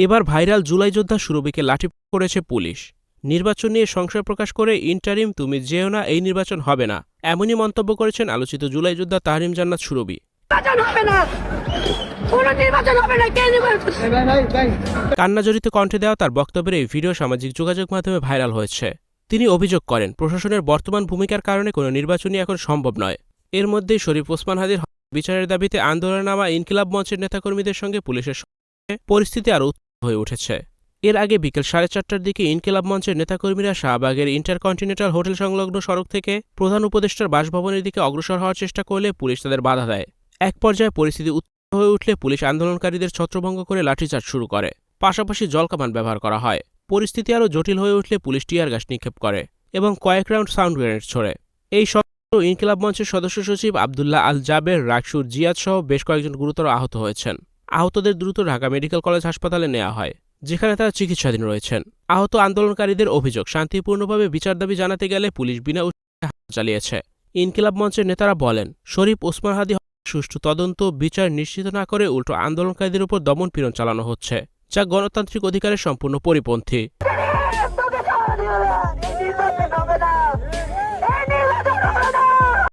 এবার ভাইরাল জুলাই যোদ্ধা সুরভিকে লাঠি করেছে পুলিশ। নির্বাচন নিয়ে সংশয় প্রকাশ করে ইন্টারিম তুমি যেও না, এই নির্বাচন হবে না, এমনই মন্তব্য করেছেন আলোচিত জুলাই যোদ্ধা তাহরিম জান্নাত সুরভি। কান্নাজড়িত কণ্ঠে দেওয়া তার বক্তব্যের এই ভিডিও সামাজিক যোগাযোগ মাধ্যমে ভাইরাল হয়েছে। তিনি অভিযোগ করেন, প্রশাসনের বর্তমান ভূমিকার কারণে কোনো নির্বাচনই এখন সম্ভব নয়। এর মধ্যেই শরীফ ওসমান হাদির বিচারের দাবিতে আন্দোলনে নামা ইনকিলাব মঞ্চের নেতাকর্মীদের সঙ্গে পুলিশের পরিস্থিতি আরও উত্তপ্ত হয়ে উঠেছে। এর আগে বিকেল 4:30টার দিকে ইনকিলাব মঞ্চের নেতাকর্মীরা শাহবাগের ইন্টারকন্টিনেন্টাল হোটেল সংলগ্ন সড়ক থেকে প্রধান উপদেষ্টার বাসভবনের দিকে অগ্রসর হওয়ার চেষ্টা করলে পুলিশ তাদের বাধা দেয়। এক পর্যায়ে পরিস্থিতি উত্তপ্ত হয়ে উঠলে পুলিশ আন্দোলনকারীদের ছত্রভঙ্গ করে লাঠিচার্জ শুরু করে, পাশাপাশি জলকামান ব্যবহার করা হয়। পরিস্থিতি আরও জটিল হয়ে উঠলে পুলিশ টিয়ার গ্যাস নিক্ষেপ করে এবং কয়েক রাউন্ড সাউন্ড গ্রেনেড ছোড়ে। এই সত্ত্বেও ইনকিলাব মঞ্চের সদস্য সচিব আবদুল্লাহ আল জাবের, রাকসুর জিয়াদ সহ বেশ কয়েকজন গুরুতর আহত হয়েছেন। আহতদের দ্রুত ঢাকা মেডিকেল কলেজ হাসপাতালে নেওয়া হয়, যেখানে তারা চিকিৎসাধীন রয়েছেন। আহত আন্দোলনকারীদের অভিযোগ, শান্তিপূর্ণভাবে বিচার দাবি জানাতে গেলে পুলিশ বিনা উৎসাহে হামলা চালিয়েছে। ইনকিলাব মঞ্চের নেতারা বলেন, শরীফ ওসমান হাদি সুষ্ঠু তদন্ত বিচার নিশ্চিত না করে উল্টো আন্দোলনকারীদের উপর দমন-পীড়ন চালানো হচ্ছে, যা গণতান্ত্রিক অধিকারের সম্পূর্ণ পরিপন্থী।